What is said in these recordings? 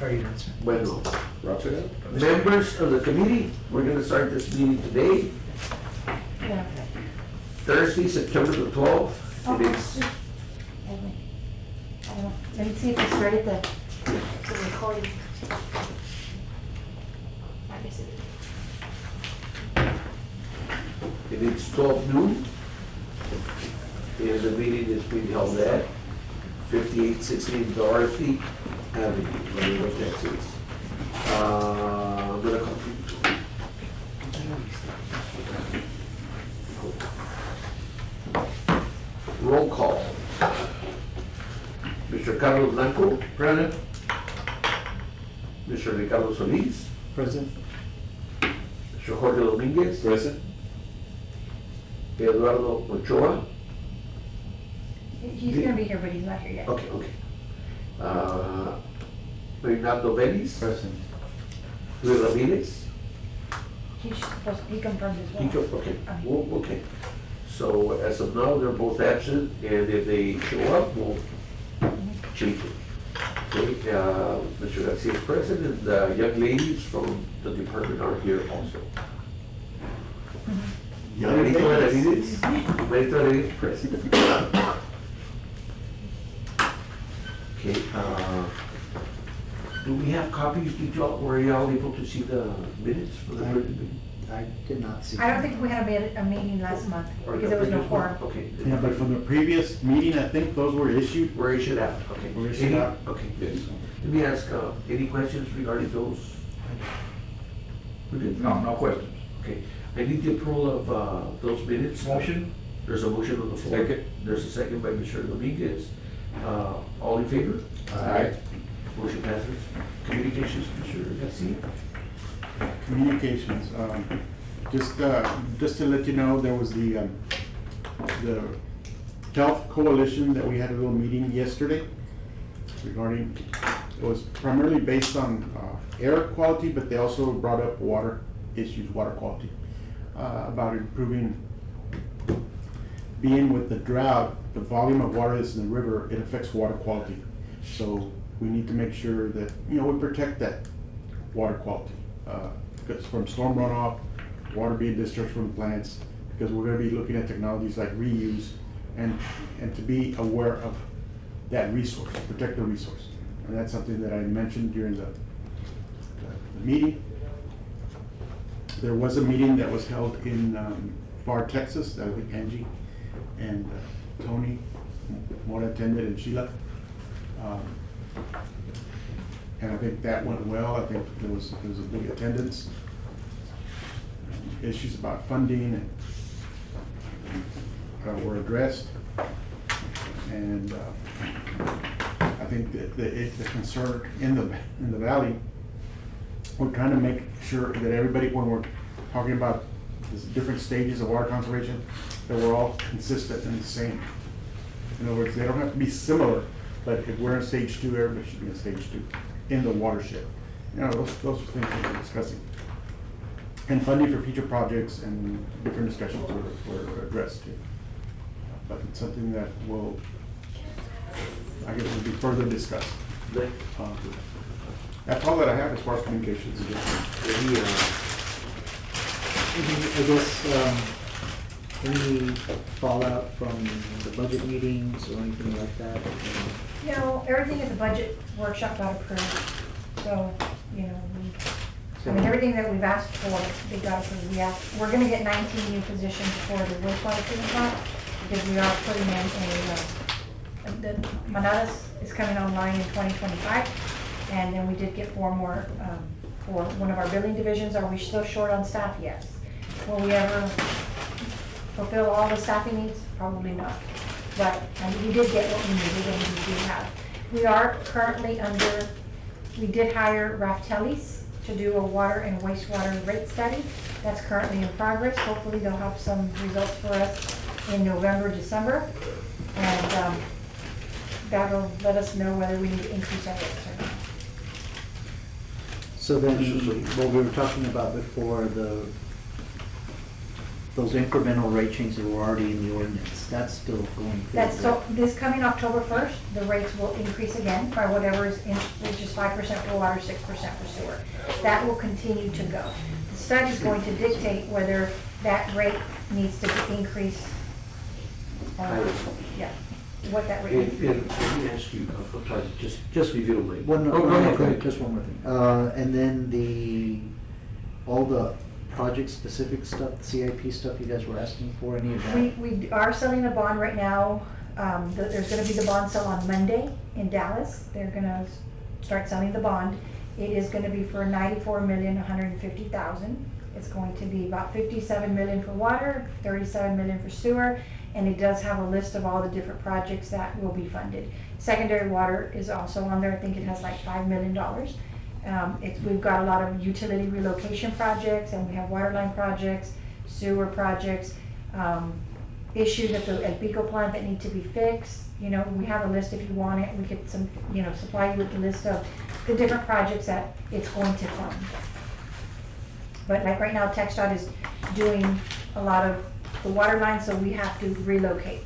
How are you doing, sir? Bueno, Rafael? members of the committee, we're gonna start this meeting today, Yeah. Thursday, September the 12th. Oh, It is, I don't know. Let me see if it's ready to record. I guess it is. it is 12 noon. And the meeting is being held at 5816 Dorothy Avenue, Laredo, Texas. I'm gonna call you. Roll call. Mr. Carlos Blanco. Present. Mr. Ricardo Solis. Present? Mr. Jorge Dominguez. Present? Eduardo Ochoa. He's gonna be here, but he's not here yet. Okay, okay. Renato Vélez. Present. Luis Ramirez. He confirmed as well. He go- Okay, well, okay. So as of now, they're both absent, and if they show up, we'll change it. Okay, Mr. Garcia is present, and the young ladies from the department are here also. Marito Benavides, Marito Benavides present. Okay, do we have copies? Were y'all able to see the minutes for the regular meeting? I did not see. I don't think we had a meeting last month Or because the there was no previous one? quorum. Okay. Yeah, but from the previous meeting, I think those were issued. Were issued out, okay. Were issued Any- out. Okay, good. Let me ask, any questions regarding those? Who did? No questions. Okay, I need the approval of those minutes. Motion? There's a motion on the floor. Second. There's a second by Mr. Dominguez. All in favor? Aye. Motion passes. Communications, Mr. Garcia? Communications, just to let you know, there was the Health Coalition that we had a little meeting yesterday regarding, it was primarily based on air quality, but they also brought up water issues, water quality, about improving, being with the drought, the volume of water that's in the river, it affects water quality. So we need to make sure that, we protect that water quality. Because from storm runoff, water being discharged from the plants, because we're gonna be looking at technologies like reuse and to be aware of that resource, protect the resource. And that's something that I mentioned during the meeting. There was a meeting that was held in Pharr, Texas, that I think Angie and Tony Mora attended, and Sheila. And I think that went well. I think there was a big attendance. Issues about funding were addressed. And I think that the concern in the valley, we're trying to make sure that everybody, when we're talking about these different stages of water conservation, that we're all consistent and the same. In other words, they don't have to be similar, but if we're in stage 2, everybody should be in stage 2 in the watershed. Those are things that we're discussing. And funding for future projects and different discussions were addressed here. But it's something that will, I guess, will be further discussed. That's all that I have as far as communications. Any, I guess, any fallout from the budget meetings or anything like that? No, everything at the budget workshop got approved. So, everything that we've asked for, they got approved. We're gonna get 19 new positions for the wastewater treatment plant because we are putting in the Manadas is coming online in 2025. And then we did get 4 more for one of our building divisions. Are we still short on staff? Yes. Will we ever fulfill all the staffing needs? Probably not. But we did get what we needed and we do have. We are currently we did hire Raftelis to do a water and wastewater rate study. That's currently in progress. Hopefully they'll have some results for us in November, December. And that'll let us know whether we need to increase our rates or not. So then, what we were talking about before, those incremental rate changes that were already in the ordinance, that's still going through. That's, so this coming October 1st, the rates will increase again by whatever is in, which is 5% for water, 6% for sewer. That will continue to go. The study's going to dictate whether that rate needs to be increased. Yeah, what that rate And, is. and let me ask you, I'm sorry, just if you don't mind. One, Oh, go ahead, go ahead. just one more thing. And then all the project-specific stuff, the CIP stuff you guys were asking for, any of that? We are selling a bond right now. There's gonna be the bond sale on Monday in Dallas. They're gonna start selling the bond. It is gonna be for $94,150,000. It's going to be about $57 million for water, $37 million for sewer, and it does have a list of all the different projects that will be funded. Secondary water is also on there. I think it has like $5 million. We've got a lot of utility relocation projects, and we have water line projects, sewer projects, issues at the El Pico plant that need to be fixed. You know, we have a list if you want it. We could supply you with the list of the different projects that it's going to fund. But like right now, TxDOT is doing a lot of the water lines, so we have to relocate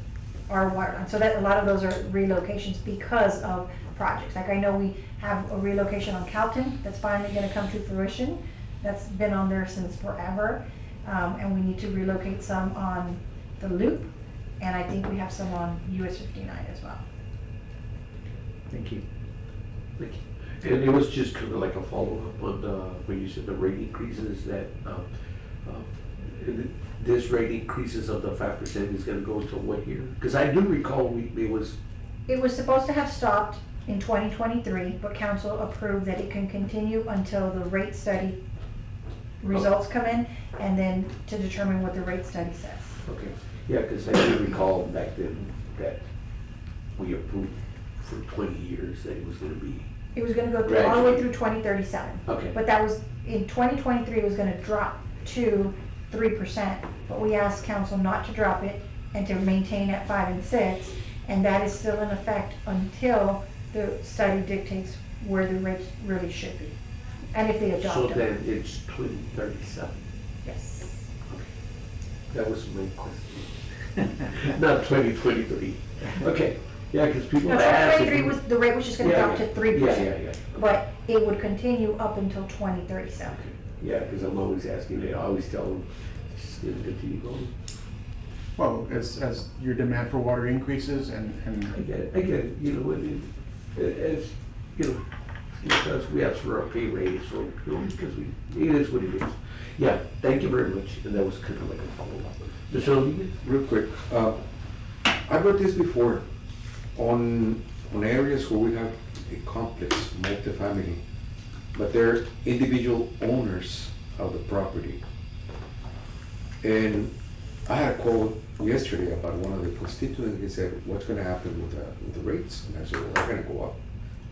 our water line. So that a lot of those are relocations because of projects. Like I know we have a relocation on Calton that's finally gonna come to fruition. That's been on there since forever. And we need to relocate some on the loop, and I think we have some on US 59 as well. Thank you. Thank you. And it was just kind of like a follow-up on when you said the rate increases that, this rate increases of the 5% is gonna go to what year? Because I do recall it was, It was supposed to have stopped in 2023, but council approved that it can continue until the rate study results come in, and then to determine what the rate study says. okay, yeah, because I do recall back then that we approved for 20 years that it was gonna be, It was gonna go through all the way Gradually. through 2037. okay. But that was, in 2023, it was gonna drop to 3%, but we asked council not to drop it and to maintain at 5 and 6, and that is still in effect until the study dictates where the rates really should be, and if they So adopt them. then it's 2037. Yes. That was my question. Not 2023. Okay, yeah, because people No, ask. 2023 was, the rate was just gonna Yeah, drop to yeah. 3%. Yeah. But it would continue up until 2037. Okay. Yeah, because I'm always asking, I always tell them, it's just gonna continue going. Well, as your demand for water increases I get it, you know, as, you know, because we ask for a pay raise, so, you know, because it is what it is. Yeah, thank you very much, and that was kind of like a follow-up. Mr. Rodriguez? Real quick, I wrote this before on areas where we have a complex multifamily, but they're individual owners of the property. And I had a call yesterday about one of the constituents. He said, "What's going to happen with the rates?" And I said, "Well, they're going to go up.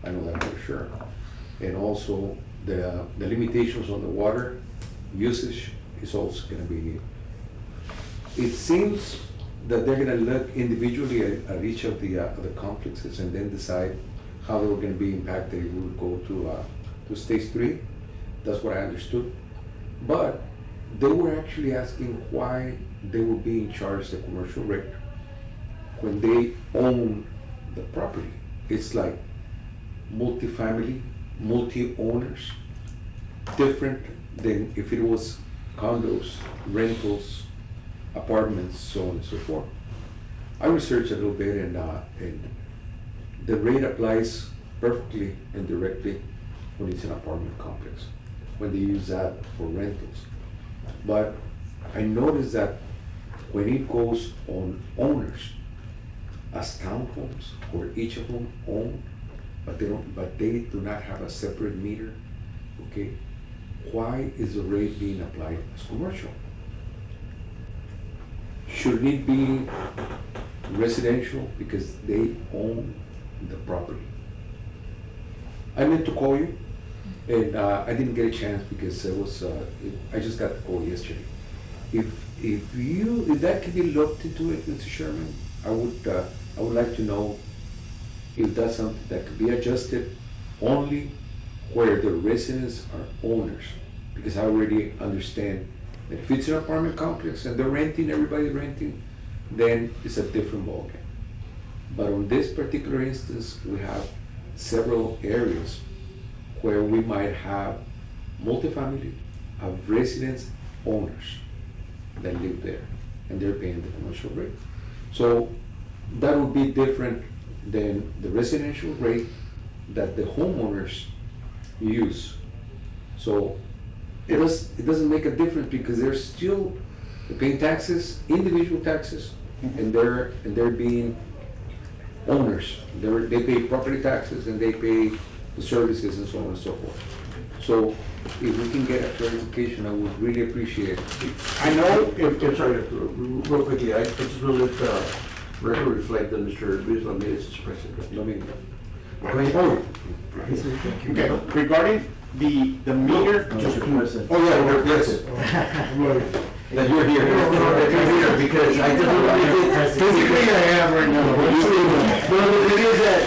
I know that for sure." And also the limitations on the water usage is also going to be. It seems that they're gonna look individually at each of the complexes and then decide how they were gonna be impacted. We would go to stage 3. That's what I understood. But they were actually asking why they were being charged the commercial rate when they own the property. It's like multifamily, multi-owners, different than if it was condos, rentals, apartments, so on and so forth. I researched a little bit, and the rate applies perfectly and directly when it's an apartment complex, when they use that for rentals. But I noticed that when it goes on owners, as townhomes, where each of them own, but they do not have a separate meter, okay? Why is the rate being applied as commercial? Should it be residential because they own the property? I meant to call you, and I didn't get a chance because I just got the call yesterday. If that could be looked into it, Mr. Sherman, I would like to know if that's something that could be adjusted only where the residents are owners, because I already understand If it's an apartment complex and they're renting, everybody renting, then it's a different ballgame. But on this particular instance, we have several areas where we might have multifamily of residence owners that live there, and they're paying the commercial rate. So that would be different than the residential rate that the homeowners use. So it doesn't make a difference because they're still paying taxes, individual taxes, and they're being owners. They pay property taxes and they pay the services and so on and so forth. So if we can get a clarification, I would really appreciate it. I know if, Sorry, real quickly, I just want to let the record reflect that Mr. Luis Ramirez is present. I mean, okay, regarding the meter. Mr. President. oh yeah, yes. That you're here. Because I just want to Physically, I am right now. No, the thing is that,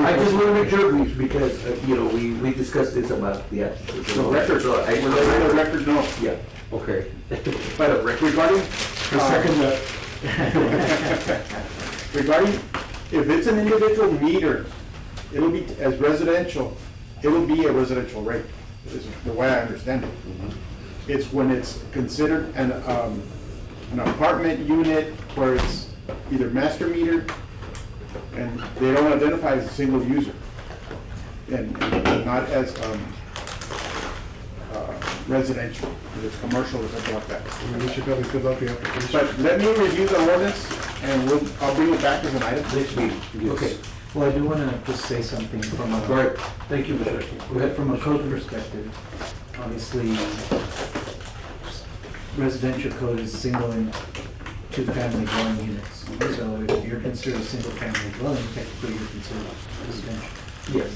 I just want to make sure, Luis, because, you know, we discussed this about the absences. The record, So I, we're letting the record know. yeah. Okay. But regarding. Regarding, if it's an individual meter, it'll be, as residential, it'll be a residential rate, is the way I understand it. It's when it's considered an apartment unit where it's either master meter and they don't identify as a single user. And not as residential, if it's commercial or something like that. We should probably fill out the application. But let me review the ordinance and I'll bring it back as an item. Next meeting. Okay. Well, I do want to just say something from a. Right. Thank you, Mr. Garcia. Go ahead. From a code perspective, obviously, residential code is single and two-family dwelling units. So if you're considered a single-family dwelling, technically you're considered residential. Yes.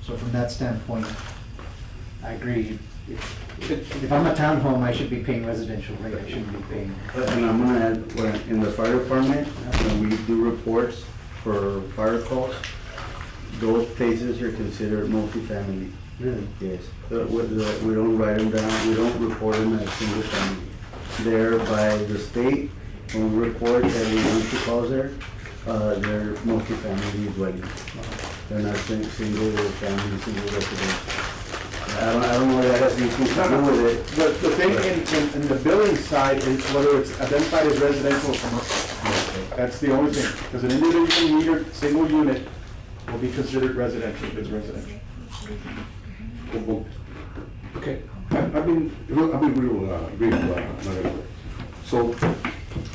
So from that standpoint, I agree. If I'm a townhome, I should be paying residential rate, I shouldn't be paying. And I'm gonna add, in the fire department, when we do reports for fire calls, those places are considered multifamily. Really? Yes. We don't write them down, we don't report them as single family. They're by the state, when we report that we want to calls there, they're multifamily dwellings. They're not single family, single residential. I don't know what that has anything to do with it. The thing in the billing side is whether it's identified as residential or commercial. That's the only thing, because an individual meter, single unit will be considered residential if it's residential. Okay. I've been real brief, Mario. So,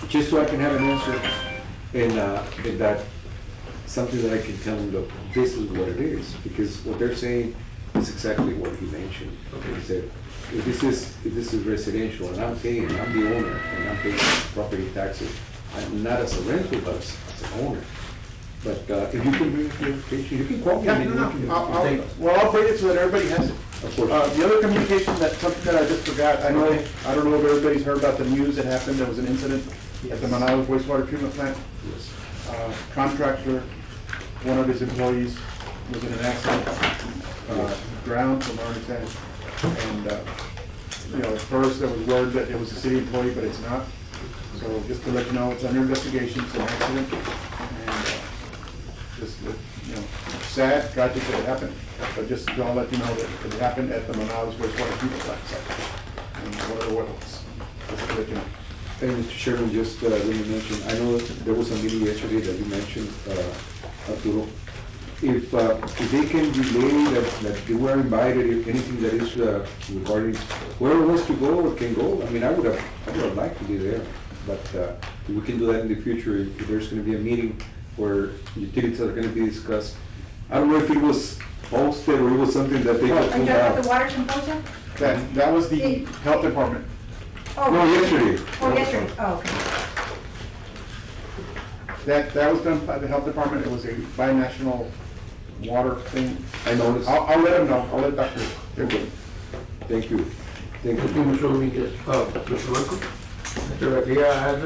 just so I can have an answer, and that, something that I can tell them, look, this is what it is, because what they're saying is exactly what he mentioned. Okay. He said, if this is residential, and I'm the owner, and I'm paying property taxes, I'm not as a rental, but as an owner. But if you can bring clarification, you can call me. Yeah, and no, then we no, can- I'll bring it so that everybody has it. Of course. The other communication, something that I just forgot, I don't know if everybody's heard about the news that happened, there was an incident at the Manaus wastewater treatment plant. Yes. Contractor, one of his employees was in an accident, drowned, from my understanding. And, at first there was word that it was a city employee, but it's not. So just to let you know, it's under investigation, it's an accident. And sad, tragic that it happened, but just to let you know that it happened at the Manaus wastewater treatment plant site. And one of the wells, just to let you know. And Mr. Chairman, just let me mention, I know there was a meeting yesterday that you mentioned, Arturo. If they can relay that they were invited, if anything that is regarding whoever wants to go or can go, I mean, I would have liked to be there. But if we can do that in the future, if there's gonna be a meeting where utilities are gonna be discussed. I don't know if it was posted or it was something that they Are just you put talking about out. the water symposium? That was the health department. Oh. No, yesterday. Oh, yesterday, oh, okay. That was done by the health department, it was a binational water thing. I noticed. I'll let them know, I'll let Dr. They're good. Thank you. Thank Thank you. you, Mr. Dominguez. Mr. Blanco? Mr. Garcia, has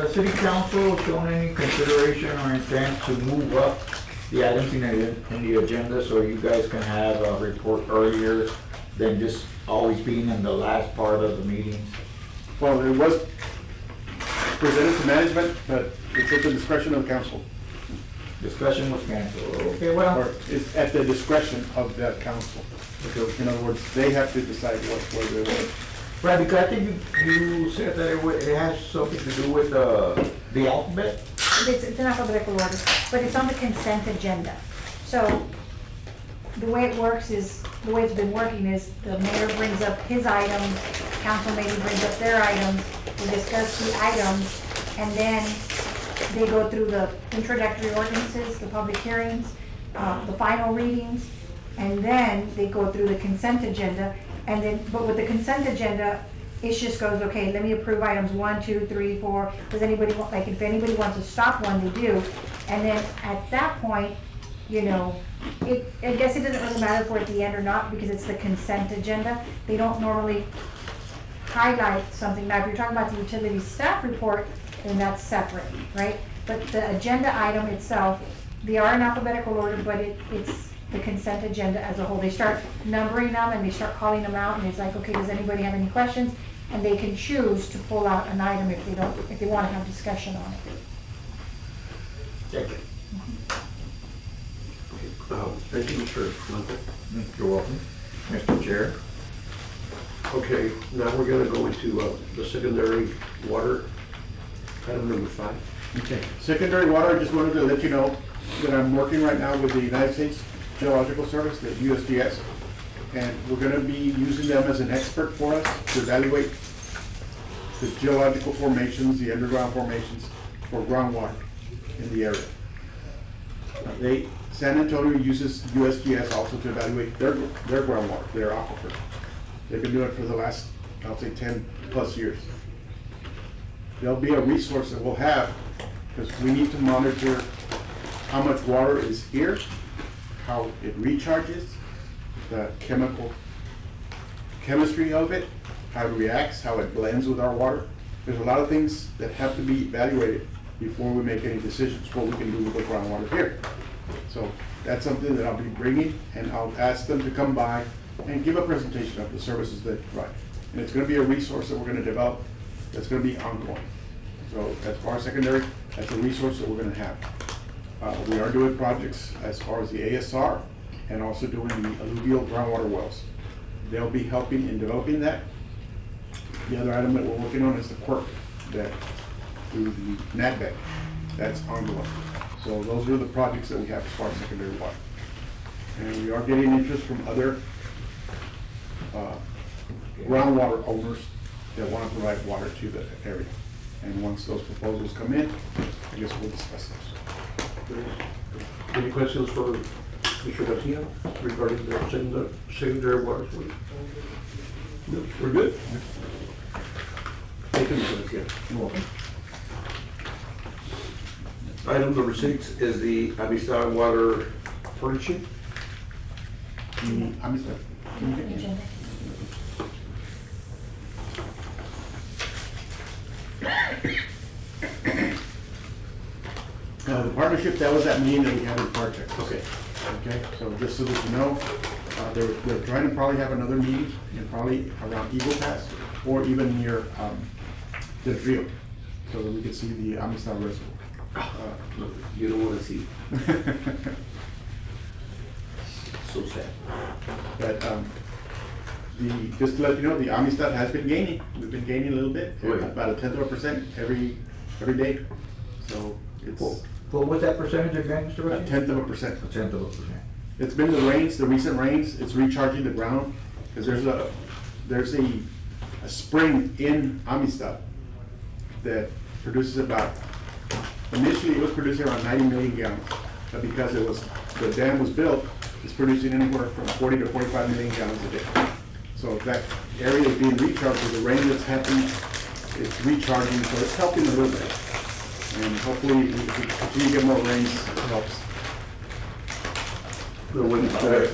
the city council shown any consideration or intent to move up the items in the agenda so you guys can have a report earlier than just always being in the last part of the meetings? Well, it was presented to management, but it's at the discretion of the council. Discussion was canceled. Okay, Or well, it's at the discretion of that council. In other words, they have to decide what they want. right, because I think you said that it has something to do with the alphabet? It's in alphabetical order, but it's on the consent agenda. So the way it works is, the way it's been working is the mayor brings up his items, council maybe brings up their items, we discuss the items, and then they go through the introductory ordinances, the public hearings, the final readings, and then they go through the consent agenda, and then, but with the consent agenda, it just goes, okay, let me approve items 1, 2, 3, 4. Does anybody want, like, if anybody wants to stop one, they do. And then at that point, you know, I guess it doesn't really matter if we're at the end or not, because it's the consent agenda. They don't normally highlight something. Now, if you're talking about the utility staff report, then that's separate, right? But the agenda item itself, they are in alphabetical order, but it's the consent agenda as a whole. They start numbering them and they start calling them out, and it's like, okay, does anybody have any questions? And they can choose to pull out an item if they want to have discussion on it. Thank you. Thank you, Mr. Blanco. You're welcome. Mr. Chair. Okay, now we're gonna go into the secondary water, item number 5. Okay. Secondary water, I just wanted to let you know that I'm working right now with the United States Geological Service, the USGS, and we're gonna be using them as an expert for us to evaluate the geological formations, the underground formations for groundwater in the area. San Antonio uses USGS also to evaluate their groundwater, their aquifer. They've been doing it for the last, I'll say, 10+ years. There'll be a resource that we'll have, because we need to monitor how much water is here, how it recharges, the chemistry of it, how it reacts, how it blends with our water. There's a lot of things that have to be evaluated before we make any decisions, what we can do with the groundwater here. So that's something that I'll be bringing, and I'll ask them to come by and give a presentation of the services they provide. And it's gonna be a resource that we're gonna develop that's gonna be ongoing. So as far as secondary, that's a resource that we're gonna have. We are doing projects as far as the ASR and also doing the alluvial groundwater wells. They'll be helping in developing that. The other item that we're working on is the quirk that through the NADVEC. That's ongoing. So those are the projects that we have as far as secondary water. And we are getting interest from other groundwater owners that want to provide water to the area. And once those proposals come in, I guess we'll discuss those. Any questions for Mr. Garcia regarding the secondary water? No, we're good? Thank you, Mr. Garcia. You're welcome. Item number 6 is the Amistad Water Partnership. I'm sorry. Agenda. The partnership, that was that meeting that we had in Parcheck. Okay. Okay, so just so that you know, they're trying to probably have another meeting, and probably around Eagle Pass, or even near Del Rio, so that we can see the Amistad Reservoir. You don't want to see. So sad. But, just to let you know, the Amistad has been gaining. We've been gaining a little bit, Right. about 1/10% every day. So it's What was that percentage again, Mr. a Garcia? 1/10%. 0.1%. It's been the rains, the recent rains, it's recharging the ground, because there's a spring in Amistad that produces about, initially it was producing around 90 million gallons, but because the dam was built, it's producing anywhere from 40 to 45 million gallons a day. So if that area is being recharged with the rain that's happening, it's recharging, so it's helping a little bit. And hopefully, if we continue to get more rains, it helps.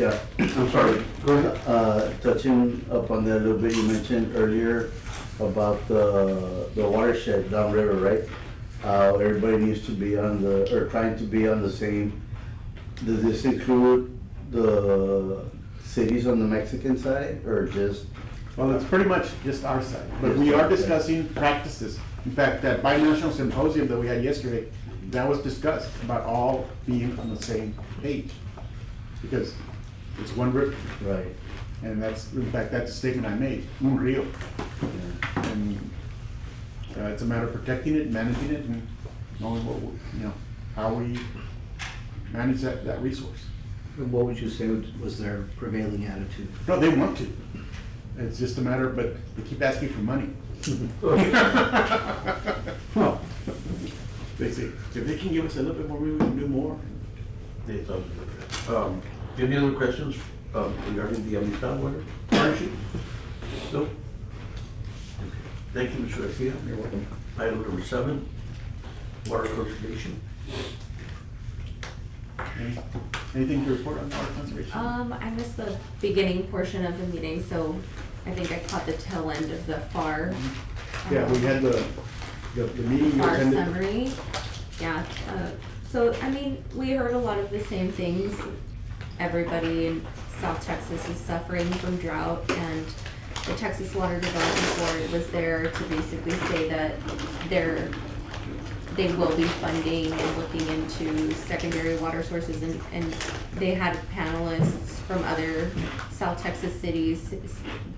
Yeah. I'm sorry. Go ahead. Touching up on that a little bit, you mentioned earlier about the watershed downriver, right? Everybody needs to be trying to be on the same. Does this include the cities on the Mexican side, or just? Well, it's pretty much just our side, but we are discussing practices. In fact, that binational symposium that we had yesterday, that was discussed about all being on the same page. Because it's one river, Right. and that's, in fact, that's a statement I made, un rio. And it's a matter of protecting it, managing it, and knowing what, how we manage that resource. What would you say was their prevailing attitude? No, they want to. It's just a matter, but they keep asking for money. Well, They say, if they can give us a little bit more, we can do more. Any other questions regarding the Amistad water partnership? No? Thank you, Mr. Garcia. You're welcome. Item number 7, water conservation. Anything to report on water conservation? I missed the beginning portion of the meeting, so I think I caught the tail end of the FAR. Yeah, we had the meeting you FAR attended. summary. Yeah, so, I mean, we heard a lot of the same things. Everybody in South Texas is suffering from drought, and the Texas Water Development Board was there to basically say that they will be funding and looking into secondary water sources, and they had panelists from other South Texas cities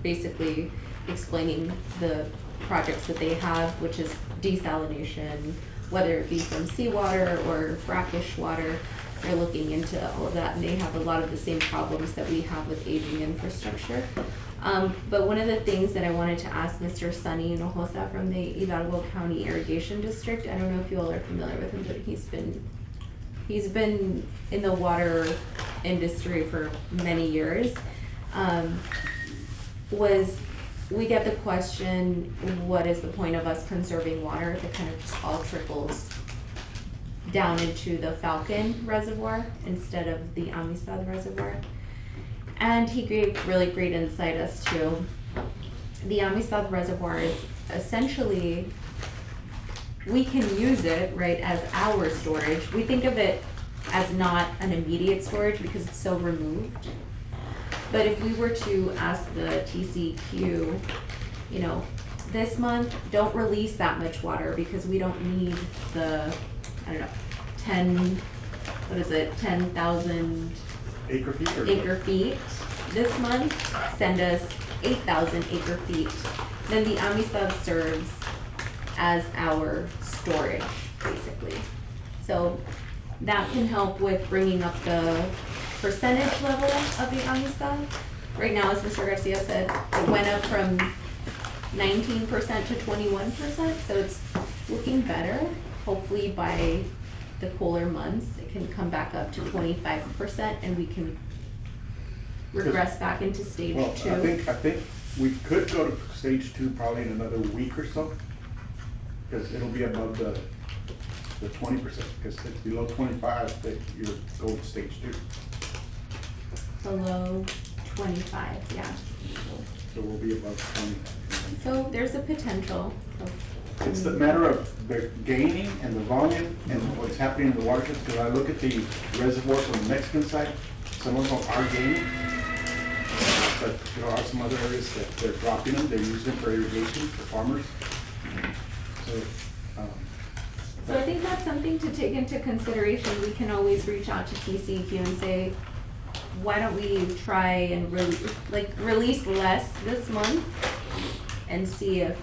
basically explaining the projects that they have, which is desalination, whether it be from seawater or brackish water. They're looking into all of that, and they have a lot of the same problems that we have with aging infrastructure. But one of the things that I wanted to ask Mr. Sonny Hinojosa from the Hidalgo County Irrigation District, I don't know if you all are familiar with him, but he's been in the water industry for many years. We get the question, what is the point of us conserving water if it kind of just all trickles down into the Falcon Reservoir instead of the Amistad Reservoir? And he gave really great insight as to the Amistad Reservoir is essentially, we can use it, right, as our storage. We think of it as not an immediate storage because it's so removed. But if we were to ask the TCQ, this month, don't release that much water because we don't need the, 10,000 Acre feet or? acre feet this month, send us 8,000 acre feet. Then the Amistad serves as our storage, basically. So that can help with bringing up the percentage level of the Amistad. Right now, as Mr. Garcia said, it went up from 19% to 21%, so it's looking better. Hopefully by the cooler months, it can come back up to 25% and we can regress back into stage Well, 2. I think we could go to stage 2 probably in another week or so. Because it'll be above the 20%, because it's below 25 that you're going to stage 2. Below 25, yeah. So we'll be above 20. So there's a potential of. It's the matter of the gaining and the volume and what's happening in the watersheds, because I look at the reservoirs on the Mexican side, some of them are gaining. But there are some other areas that they're dropping them, they're using them for irrigation for farmers. So I think that's something to take into consideration. We can always reach out to TCEQ and say, why don't we try and release less this month and see if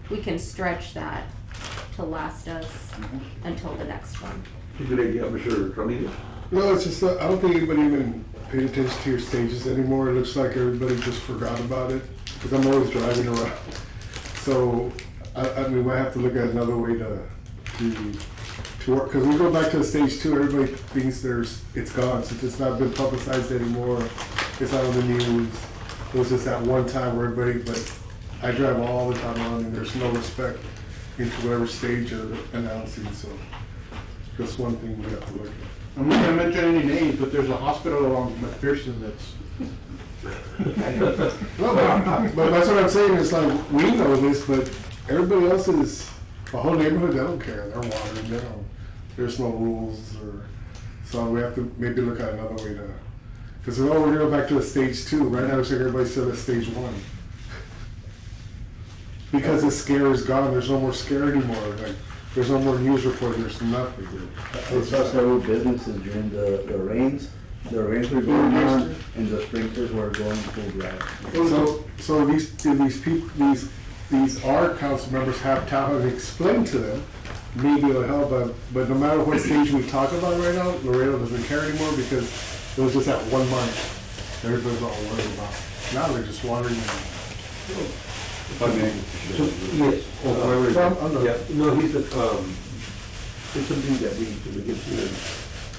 we can stretch that to last us until the next one. Good idea, Mr. Ramirez. No, it's just, I don't think anybody even paid attention to your stages anymore. It looks like everybody just forgot about it, because I'm always driving around. So, I mean, we have to look at another way to work, because we go back to the stage 2, everybody thinks it's gone, since it's not been publicized anymore, it's not on the news. It was just that one time where everybody, but I drive all the time around and there's no respect into whatever stage you're announcing, so that's one thing we have to look at. I'm not gonna mention any names, but there's a hospital along McPherson that's. No, but that's what I'm saying, it's like, we know this, but everybody else is, the whole neighborhood, they don't care, they're watering, there's no rules, or, so we have to maybe look at another way to Because we're gonna go back to the stage 2. Right now, it's like everybody's still at stage 1. Because the scare is gone, there's no more scare anymore. Like, there's no more news reporting, there's nothing. I saw several businesses during the rains. The rains were going on and the sprinklers were going full blast. So these our council members have to explain to them. Maybe it'll help, but no matter what stage we talk about right now, Laredo doesn't care anymore because it was just that 1 month. Everybody's all worried about. Now they're just wandering. If I may, Yes. Yeah. No, he's a, it's something that we need to look into and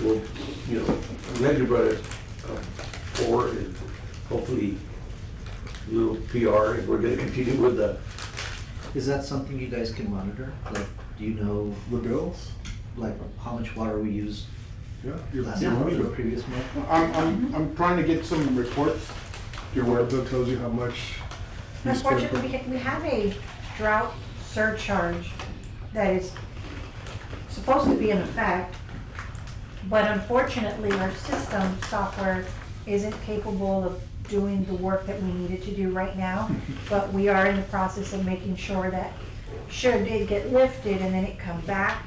we'll, you know, I'm glad you brought it forward and hopefully a little PR and we're gonna continue with the, Is that something you guys can monitor? Like, do you know, The bills? like, how much water we used Yeah. Your last your month money or bill. previous month? I'm trying to get some reports. Your water bill tells you how much you spend. Unfortunately, we have a drought surcharge that is supposed to be in effect, but unfortunately, our system software isn't capable of doing the work that we needed to do right now. But we are in the process of making sure that should it get lifted and then it come back,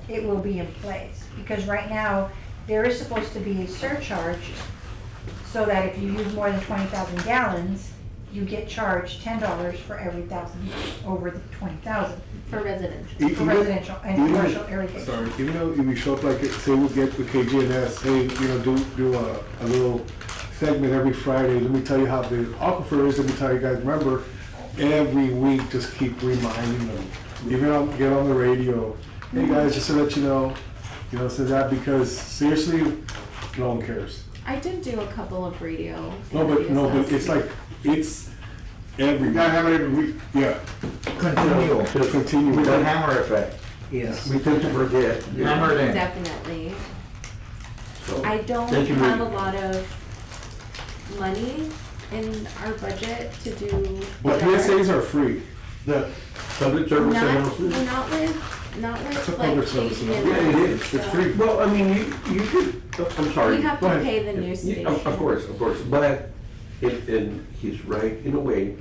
it will be in place. Because right now, there is supposed to be a surcharge so that if you use more than 20,000 gallons, you get charged $10 for every 1,000 over the 20,000 For residential. for Even- residential and even- commercial irrigation. Sorry, even though if we show up like, say we get with KGNS, hey, you know, do a little segment every Friday, let me tell you how the aquifer is, let me tell you guys, remember, every week, just keep reminding them. Even get on the radio, hey guys, just to let you know, so that, because seriously, no one cares. I did do a couple of radio. No, but interviews it's last like, it's every, You gotta have it every week. yeah, Continue. just continue. With the hammer effect. Yes. we tend to forget. Hammer it in. Definitely. So, I don't thank you, have a Rudy. lot of money in our budget to do. But that. PSAs are free. The, Public service Not, announcement. not It's a with public like service KGNS. announcement. Yeah, it is, it's free. Well, I mean, you could, I'm sorry. We have Go to ahead. pay the news Yeah, station. Of course, but, and he's right, in a way,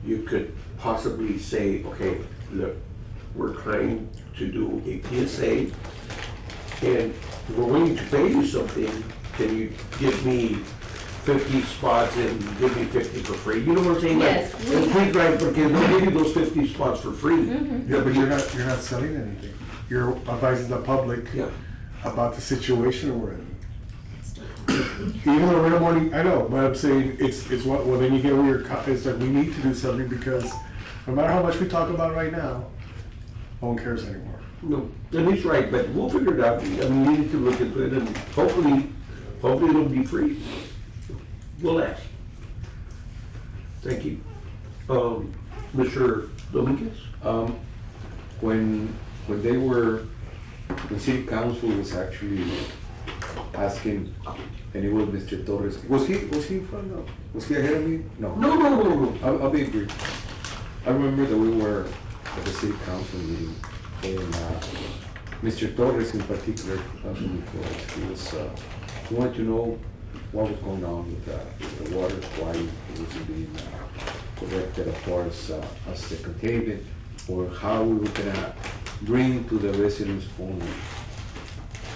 you could possibly say, okay, look, we're trying to do a PSA, and we're willing to pay you something, can you give me 50 spots and give me 50 for free? You know what I'm saying? Like, Yes, we- and please, right, because they'll give you those 50 spots for free. yeah, but you're not selling anything. You're advising the public Yeah. about the situation we're in. Even though we're morning, I know, but I'm saying it's what, well, then you get where your, it's like, we need to do something because no matter how much we talk about right now, no one cares anymore. No, and he's right, but we'll figure it out. I mean, we need to look into it and hopefully it'll be free. We'll ask. Thank you. Mr. Dominguez? When city council was actually asking, and it was Mr. Torres, was he in front of, was he ahead of me? No. No. I'll be brief. I remember that we were at the city council meeting, and Mr. Torres in particular, Councilman Torres, he wanted to know what was going on with the water, why it wasn't being corrected as far as the containment, or how we were gonna bring to the residents only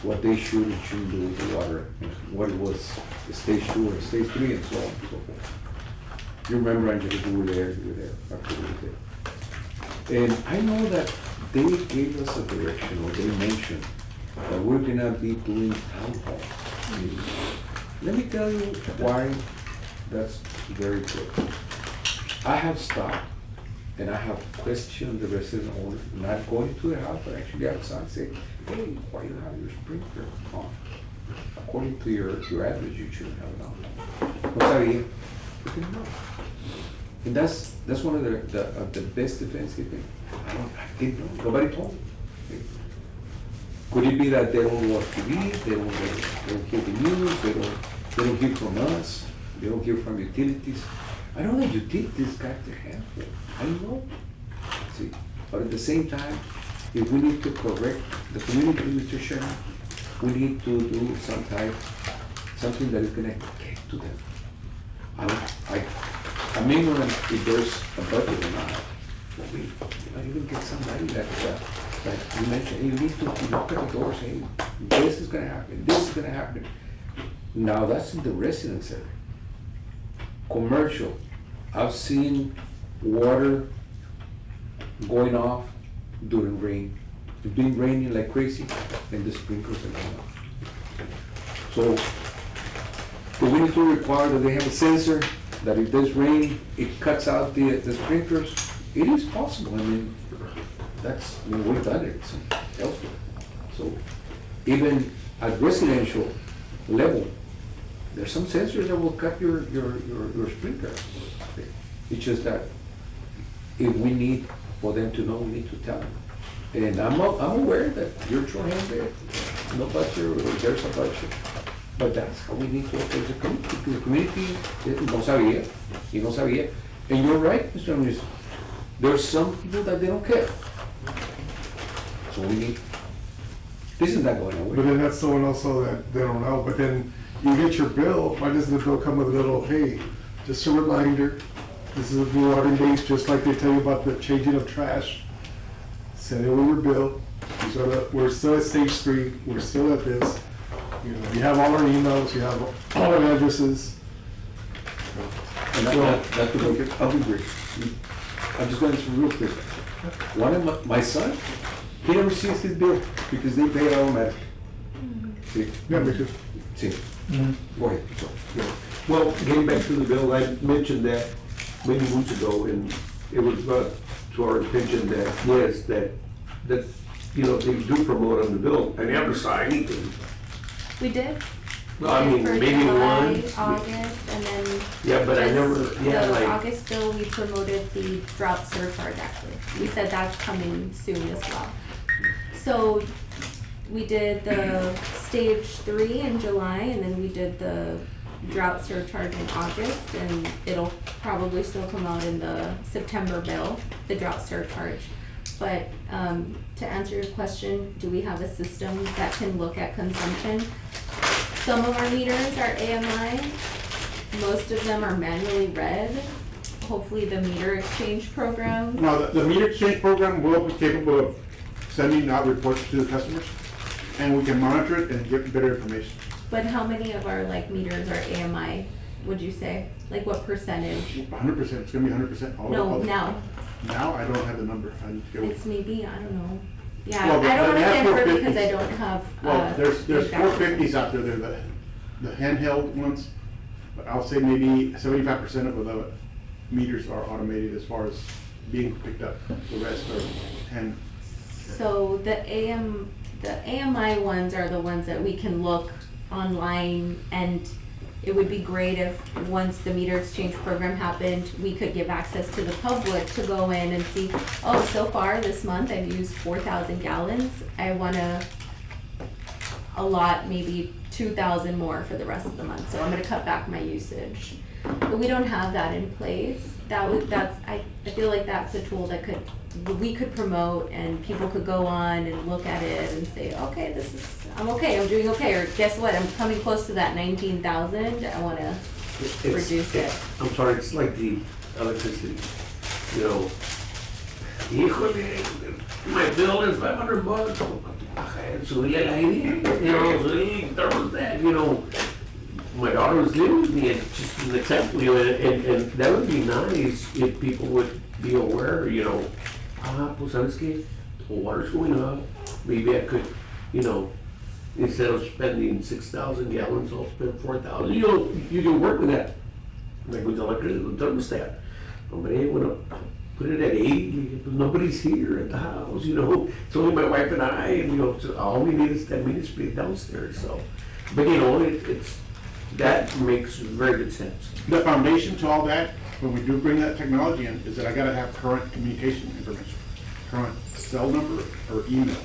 what they should and shouldn't do with the water, and what it was, stage 2 or stage 3, and so on and so forth. You remember, Angela, you were there, after we were there. And I know that they gave us a direction, or they mentioned that we're gonna be doing town hall meetings. Let me tell you why that's very good. I have stopped and I have questioned the resident owner, not going to the house, but actually outside, saying, hey, why you have your sprinkler on? According to your address, you shouldn't have it on. No sabía. Porque no. And that's one of the best defensive things. I didn't know, nobody told me. Could it be that they don't watch TV, they don't hear the news, they don't hear from us, they don't hear from utilities? I know that utilities got their hands full, I know. See, but at the same time, if we need to correct the community, Mr. Chairman, we need to do something that is gonna to them. I'm ignorant if there's a budget or not. But we, even get somebody that you mentioned, hey, you need to knock at the door saying, this is gonna happen, this is gonna happen. Now, that's in the residence area. Commercial, I've seen water going off during rain. It's been raining like crazy, and the sprinklers are going off. So, do we need to require that they have a sensor, that if there's rain, it cuts out the sprinklers? It is possible, I mean, we've done it elsewhere. So, even at residential level, there's some sensors that will cut your sprinkler. It's just that if we need for them to know, we need to tell them. And I'm aware that you're trying there, no budget, or there's a budget. But that's how we need to approach the community. The community no sabía. And you're right, Mr. Ramirez. There's some people that they don't care. So we need, this is not going away. But then that's someone also that they don't know, but then you get your bill, why doesn't the bill come with a little, hey, just a reminder, this is a blue water days, just like they tell you about the changing of trash. Send it with your bill, we're still at stage 3, we're still at this. You know, you have all our emails, you have all our addresses. And I'll be brief. I'm just going to real quick. One of my son, he never sees his bill because they pay it automatic. See? Yeah, me too. See? Go ahead. So, yeah. Well, getting back to the bill, I mentioned that many months ago, and it was brought to our attention that, yes, that, you know, they do promote on the bill. I never saw anything. We did. Well, I mean, For maybe July, one. August, and then. Yeah, but I just never, yeah, The like, August bill, we promoted the drought surcharge actually. We said that's coming soon as well. So we did the stage 3 in July, and then we did the drought surcharge in August, and it'll probably still come out in the September bill, the drought surcharge. But to answer your question, do we have a system that can look at consumption? Some of our meters are AMI, most of them are manually read. Hopefully the meter exchange program. Now, the meter exchange program will be capable of sending out reports to the customers, and we can monitor it and get better information. But how many of our like meters are AMI, would you say? Like what percentage? 100%, it's gonna be 100%. No, now, Now, I don't have the number. I need to go. it's maybe, I don't know. Yeah, Well, I don't the wanna say actual for because I 50s don't have. Well, there's exact- 450s out there, they're the handheld ones, but I'll say maybe 75% of the meters are automated as far as being picked up. The rest are hand. So the AMI ones are the ones that we can look online, and it would be great if, once the meter exchange program happened, we could give access to the public to go in and see, oh, so far this month I've used 4,000 gallons. I wanna allot maybe 2,000 more for the rest of the month, so I'm gonna cut back my usage. But we don't have that in place. I feel like that's a tool that we could promote, and people could go on and look at it and say, okay, I'm doing okay, or guess what, I'm coming close to that 19,000, I wanna reduce it. I'm sorry, it's like the electricity, you know. Híjole, my bill is $500. Subirle el aire, you know, subirle el thermostat, you know. My daughter was living with me, and just an example, you know, and that would be nice if people would be aware, you know, pues sabes que the water's going up, maybe I could, you know, instead of spending 6,000 gallons, I'll spend 4,000. You know, you can work with that. Like with the electricity, the thermostat. Somebody wanna put it at 8, nobody's here at the house, you know. It's only my wife and I, and you know, so all we need is 10 minutes to be downstairs, so. But you know, that makes very good sense. The foundation to all that, when we do bring that technology in, is that I gotta have current communication information, current cell number or email,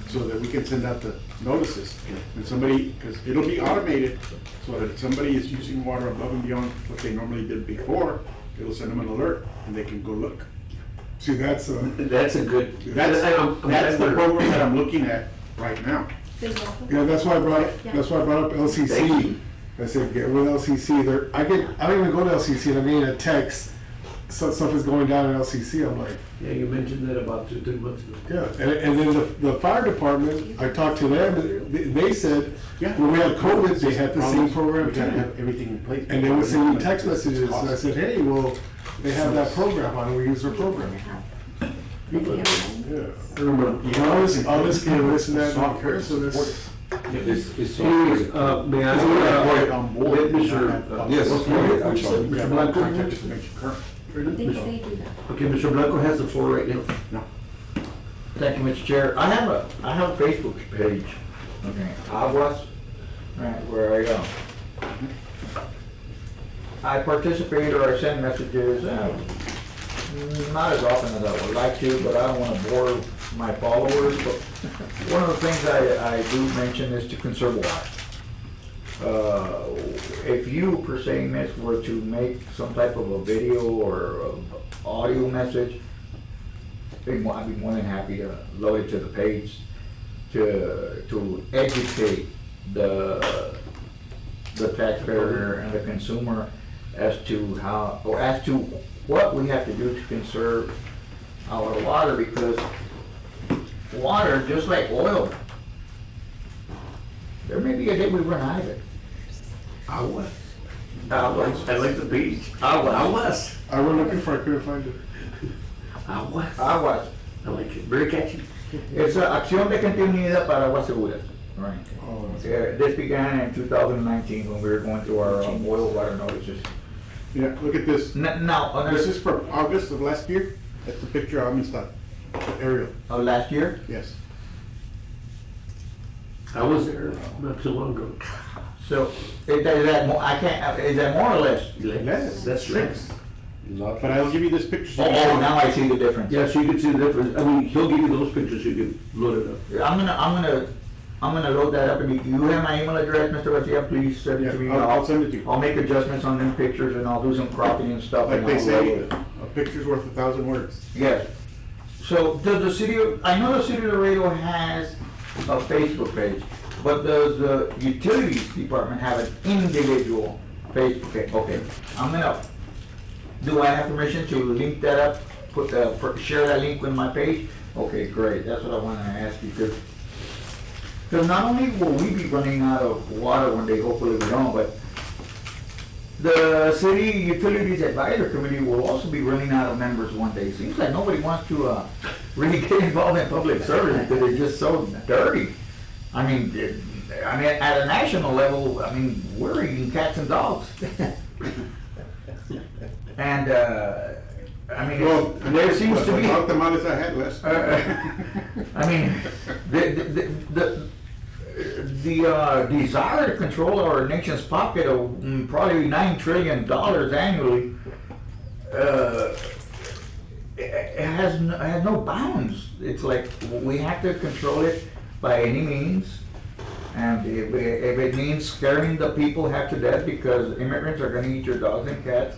so that we can send out the notices. When somebody, because it'll be automated, so that if somebody is using water above and beyond what they normally did before, it'll send them an alert, and they can go look. See, that's a good. That's the program that I'm looking at right now. There's multiple. Yeah, that's why I brought up Thank LCC, I said, get with LCC. I don't even go to LCC, and I'm getting a text, stuff is going down in LCC. I'm like, Yeah, you mentioned that about 2-3 months ago. yeah. And then the fire department, I talked to them, and they said, Yeah. when we had COVID, they had the same program We gotta too. have everything in place. And they would send me text messages, and I said, hey, well, they have that program on, we use their program. Yeah. All this can listen to that, not care, so this. Anyways, may I, let Mr. Yes. Mr. Yeah, Blanco, contact just to make sure current. They do that. okay, Mr. Blanco has the floor right now. No. Thank you, Mr. Chair. I have a Facebook page. Okay, Aguas, right, where I participate or I send messages, not as often as I would like to, but I don't wanna bore my followers, but one of the things I do mention is to conserve water. If you, per se, Miss, were to make some type of a video or a audio message, I'd be more than happy to load it to the page to educate the taxpayer and the consumer as to how, or as to what we have to do to conserve our water, because water, just like oil, there may be a day we run out of it. Aguas. I like the beach. Aguas. I went looking for it, I couldn't find it. Aguas. Aguas. I like it, very catchy. It's Acción de Gente Unida para Aguas Seguras. Right. Oh, This began in 2019 when we were going through our oil water notices. Yeah, look at this. Now, This is for August of last year. That's the picture I'm inside. Aerial, of last year, yes. I was there not too long ago. so is that more, I can't, is that more or less? Less. That's less. Not- But I'll give you this picture. Oh, now I see the difference. Yeah, so you can see the difference. I mean, he'll give you those pictures, so you can load it up. I'm gonna load that up, and you have my email address, Mr. Garcia, please send it to me. Yeah, I'll send it to you. I'll make adjustments on them pictures and I'll do some cropping and stuff. Like and they I'll say, load it. a picture's worth 1,000 words. Yes. So does the city I know the city of Laredo has a Facebook page, but does the utilities department have an individual Facebook page? Okay, do I have permission to link that up, share that link with my page? Okay, great, that's what I wanted to ask you, because not only will we be running out of water one day, hopefully we don't, but the City Utilities Advisory Committee will also be running out of members one day. Seems like nobody wants to really get involved in public service because they're just so dirty. I mean, at a national level, I mean, we're eating cats and dogs. And, I mean, Well, there seems to be. About the tamales I had last. I mean, the desire to control our nation's pocket of probably $9 trillion annually, it has no bounds. It's like we have to control it by any means. And if it means scaring the people half to death because immigrants are gonna eat your dogs and cats,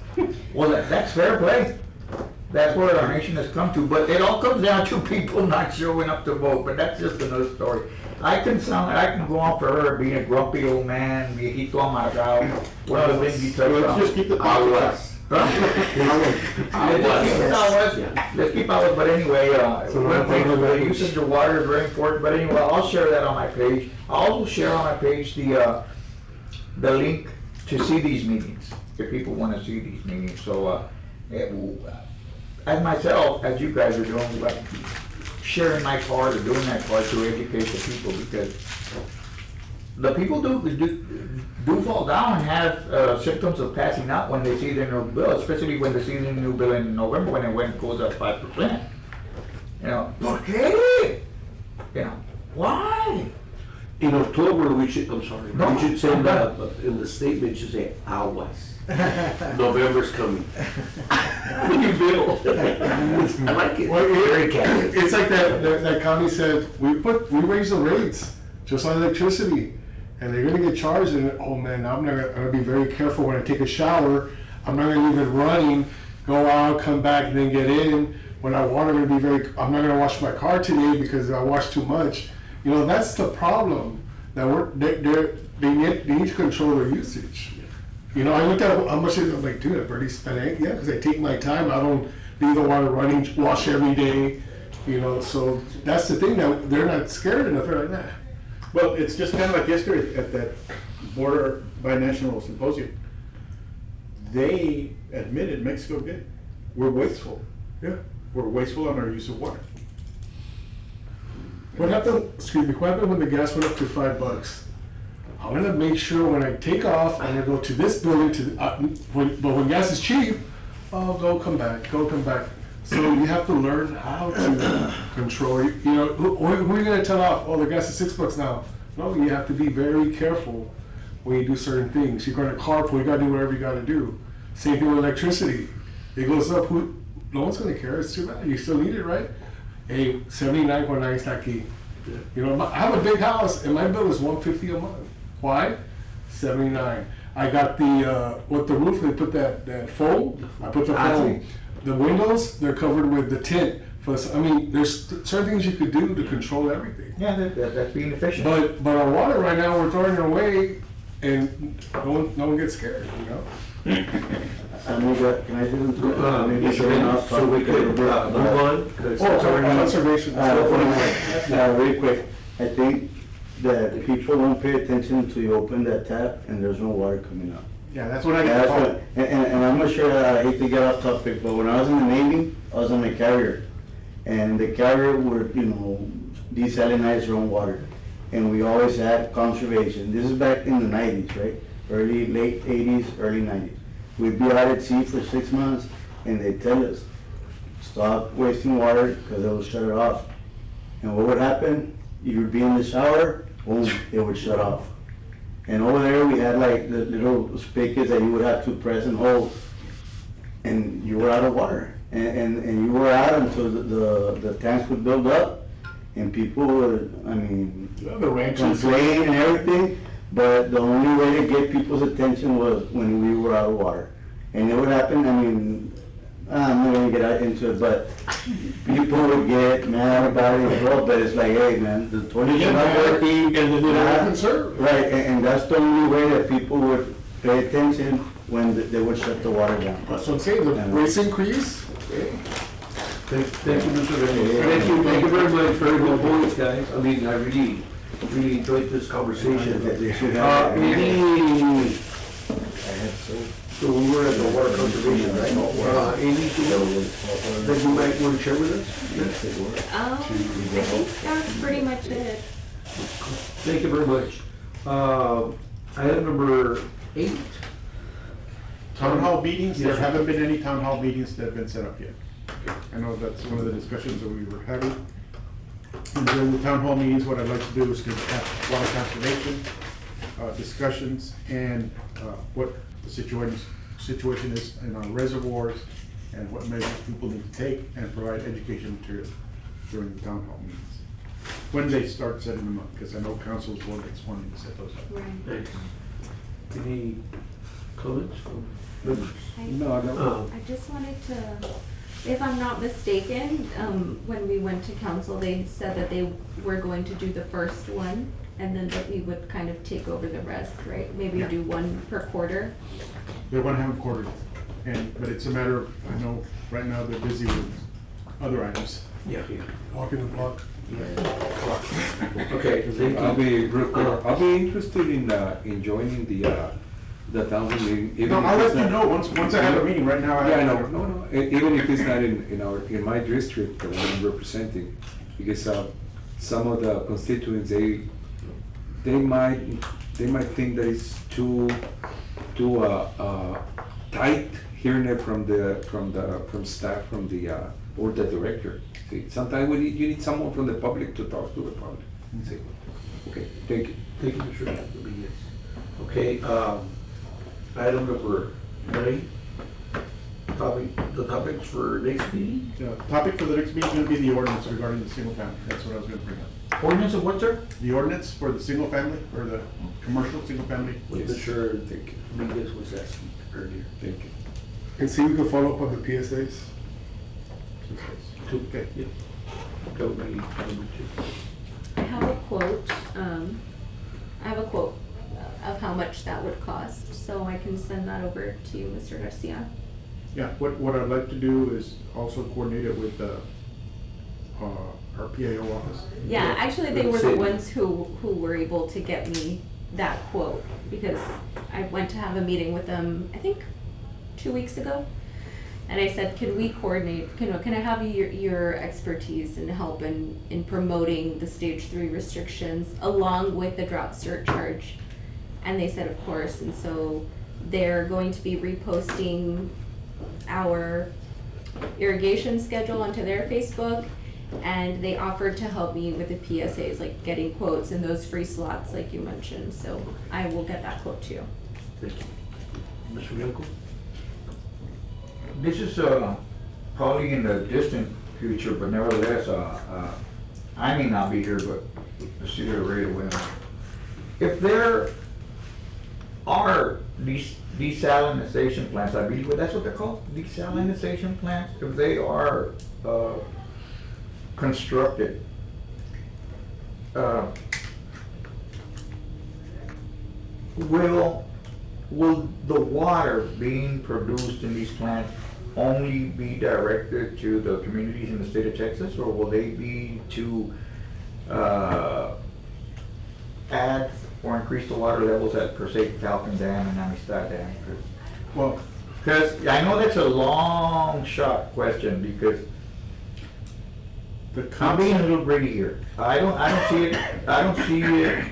well, that's fair play. That's where our nation has come to, but it all comes down to people not showing up to vote, but that's just another story. I can go on forever being a grumpy old man, viejito amargado, one of the things you touched on. Let's just keep the politics. Let's keep ours, but anyway, the usage of water is very important, but anyway, I'll share that on my page. I'll also share on my page the link to see these meetings, if people wanna see these meetings, so, as myself, as you guys are doing, like, sharing my part or doing that part to educate the people, because the people do fall down and have symptoms of passing out when they see their new bill, especially when they see the new bill in November when it goes up 5%. You know, ¿por qué? You know, why? In October, we should, I'm sorry, No, we should send, I'm done. in the statement, should say, aguas. November's coming. New bill. I like it. Well, Very catchy. it's like that county said, we raise the rates, just like electricity, and they're gonna get charged, and oh man, I'm gonna be very careful when I take a shower, I'm not gonna leave it running, go out, come back, and then get in. When I water, I'm not gonna wash my car today because I washed too much. You know, that's the problem, that they need to control their usage. You know, I looked at how much it is, I'm like, dude, I've already spent it, yeah, because I take my time, I don't leave the water running, wash every day, you know, so that's the thing, that they're not scared enough, they're like, nah. Well, it's just kind of like yesterday at that border binational symposium. They admitted Mexico did. We're wasteful. Yeah. We're wasteful on our use of water. What happened, excuse me, what happened when the gas went up to $5? I'm gonna make sure when I take off, I'm gonna go to this building but when gas is cheap, oh, go come back. So you have to learn how to control, you know, who are you gonna tell off? Oh, the gas is $6 now. No, you have to be very careful when you do certain things. You're gonna carpool, you gotta do whatever you gotta do. Same thing with electricity. It goes up, no one's gonna care, it's too bad, you still need it, right? Hey, 79.9 está aquí. You know, I have a big house and my bill is $150 a month. Why? 79. I got with the roof, they put that foam. I put the foam. The windows, they're covered with the tint. I mean, there's certain things you could do to control everything. Yeah, that's being efficient. But our water right now, we're throwing it away and no one gets scared, you know? Amiga, can I do it? Maybe Yes, getting sir. off So we topic a could little bit, move but- on, because Oh, it's already. conservation. Really quick, I think that people don't pay attention until you open that tap and there's no water coming out. Yeah, that's what I That's get. what, and I'm not sure, I hate to get off topic, but when I was in the Navy, I was on a carrier. And the carrier would, you know, desalinize their own water. And we always had conservation. This is back in the 90s, right? Late 80s, early 90s. We'd be out at sea for 6 months and they'd tell us, stop wasting water because it will shut it off. And what would happen? You would be in the shower, boom, it would shut off. And over there, we had like the little spigots that you would have to press and hold, and you were out of water. And you were out until the tanks would build up, and people would, I mean, The ranches. complain and everything, but the only way to get people's attention was when we were out of water. And it would happen, I mean, I'm not gonna get into it, but people would get mad about it as well, but it's like, hey, man, the toilets are not working. And then they don't conserve. Right, and that's the only way that people would pay attention when they would shut the water down. That's what I'm saying, the rates increase. Thank you, Mr. Reyes. Thank you very much, very well points, guys. I mean, I really enjoyed this conversation. They should have. So we were at the water conservation, right? Anything else that you might want to share with us? I think that's pretty much it. Thank you very much. Item number 8. Town hall meetings, there haven't been any town hall meetings that have been set up yet. I know that's one of the discussions that we were having. And during the town hall meetings, what I'd like to do is to have water conservation discussions and what the situation is in our reservoirs and what measures people need to take and provide education material during the town hall meetings. When they start setting them up, because I know council's one that's wanting to set those up. Right. Thanks. Any comments from members? No, I don't. I just wanted to, if I'm not mistaken, when we went to council, they said that they were going to do the first one and then that we would kind of take over the rest, right? Maybe Yeah. do one per quarter. They want to have them quarterly, but it's a matter of, I know, right now they're busy with other items. Yeah. Walking the block. Okay, thank I'll you. be real quick. I'll be interested in joining the town meeting. even No, if I'll it's let you not- know once I have a meeting. Right now, Yeah, I know. No. Even if it's not in my district that I'm representing, because some of the constituents they might think that it's too tight hearing it from staff or the director. See, sometimes you need someone from the public to talk to the public. See, okay, thank you. Thank you, Mr. Rodriguez. Okay, item number 9. The topics for next meeting? The topic for the next meeting is going to be the ordinance regarding the single family. That's what I was going to bring up. Ordinance of what, sir? The ordinance for the single family, or the commercial single family. What Yes. Mr. Thank you. Dominguez was asking earlier. Thank you. And see, we can follow up on the PSAs. Okay. Yeah. That would be number 2. I have a quote, of how much that would cost, so I can send that over to you, Mr. Garcia. Yeah, what I'd like to do is also coordinate it with our PAO office. Yeah, actually, they were the City. ones who were able to get me that quote, because I went to have a meeting with them, I think, 2 weeks ago. And I said, can we coordinate, can I have your expertise and help in promoting the stage 3 restrictions along with the drought surcharge? And they said, of course, and so they're going to be reposting our irrigation schedule onto their Facebook, and they offered to help me with the PSAs, like getting quotes and those free slots like you mentioned, so I will get that quote to you. Thank you. Mr. Bianco? This is probably in the distant future, but nevertheless, I may not be here, but the city of Laredo will. If there are these desalinization plants, I believe that's what they're called, desalinization plants, if they are constructed, will the water being produced in these plants only be directed to the communities in the state of Texas, or will they be to add or increase the water levels at, per se, Falcon Dam and Amistad Dam? Well, Because I know that's a long shot question, because the I'm being a concept, little greedy here. I don't see it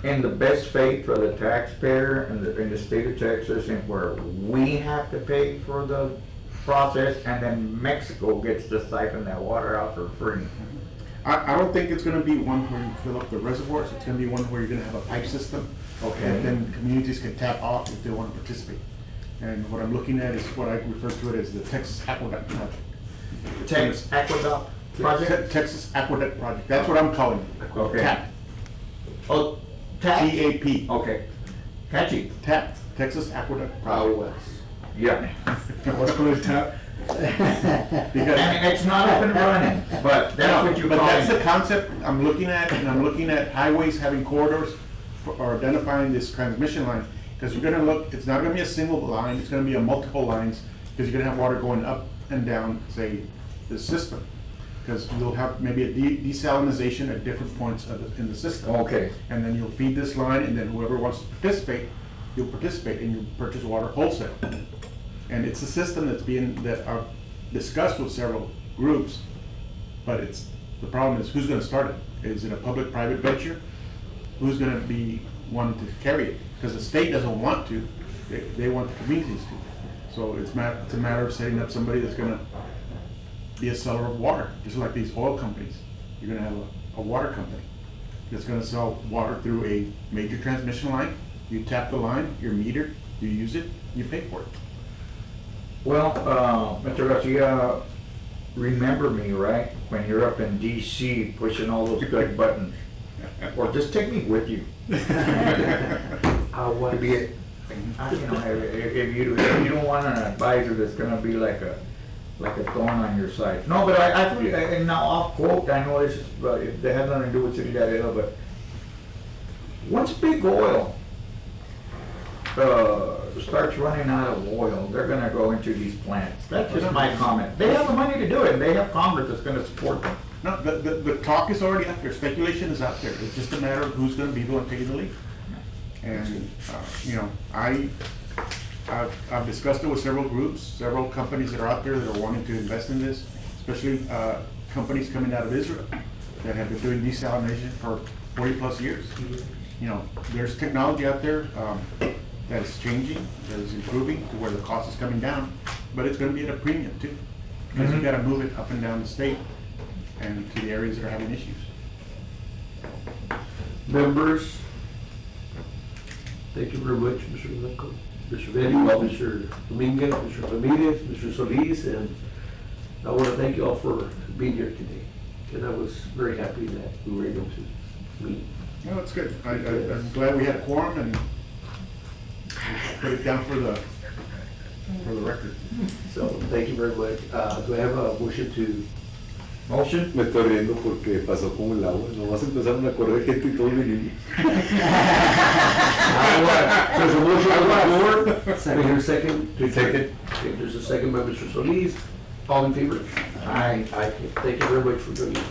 in the best faith for the taxpayer in the state of Texas, and where we have to pay for the process, and then Mexico gets to siphon that water out for free. I don't think it's gonna be one where you fill up the reservoirs, it's gonna be one where you're gonna have a pipe system. Okay. And then communities can tap off if they wanna participate. And what I'm looking at is what I refer to it as the Texas Aqueduct Project. Texas Aqueduct Project? Texas Aqueduct Project, that's what I'm calling it. Okay. TAP, Oh, TAP? T-A-P, Okay. Catchy. TAP, Texas Aqueduct Out Project. west. Yeah. What's called a tap? Because And it's not up and running, but that's what you But call that's the it. concept I'm looking at, and I'm looking at highways having corridors or identifying this transmission line. Because you're gonna look, it's not gonna be a single line, it's gonna be a multiple lines, because you're gonna have water going up and down, say, the system. Because you'll have maybe a desalinization at different points in the system. Okay. And then you'll feed this line, and then whoever wants to participate, you'll participate, and you'll purchase water wholesale. And it's a system that I've discussed with several groups, but the problem is who's gonna start it? Is it a public-private venture? Who's gonna be wanting to carry it? Because the state doesn't want to, they want the communities to. So it's a matter of setting up somebody that's gonna be a seller of water, just like these oil companies. You're gonna have a water company that's gonna sell water through a major transmission line. You tap the line, you're metered, you use it, you pay for it. Well, Mr. Garcia, remember me, right? When you're up in DC pushing all those good buttons. Or just take me with you. Out To west. be, if you don't want an advisor that's gonna be like a thorn on your side. No, but I feel, and now off quote, I know this is, it has nothing to do with City of Laredo, but once big oil starts running out of oil, they're gonna go into these plants. That's just my comment. They have the money to do it, and they have Congress that's gonna support them. No, the talk is already out there, speculation is out there, it's just a matter of who's gonna be the one taking the lead. And, I've discussed it with several groups, several companies that are out there that are wanting to invest in this, especially, companies coming out of Israel that have been doing desalination for 40+ years. There's technology out there, that is changing, that is improving to where the cost is coming down, but it's gonna be at a premium too. Because you Mhm. gotta move it up and down the state and to the areas that are having issues. Members, thank you very much, Mr. Blanco, Mr. Benny, Mr. Dominguez, Mr. Ramirez, Mr. Solis, and I want to thank you all for being here today. And I was very happy that we were able to meet. No, it's good. I'm glad we had a quorum and put it down for the record. So, thank you very much. Do I have a motion to Motion? Me estoy riendo porque pasó como el agua, nomás empezaron a correr gente y todos vinimos. There's a motion on the floor. Second. We hear a second. Second. Okay, there's a second by Mr. Solis. All in favor? Aye. Aye. Thank you very much for doing it.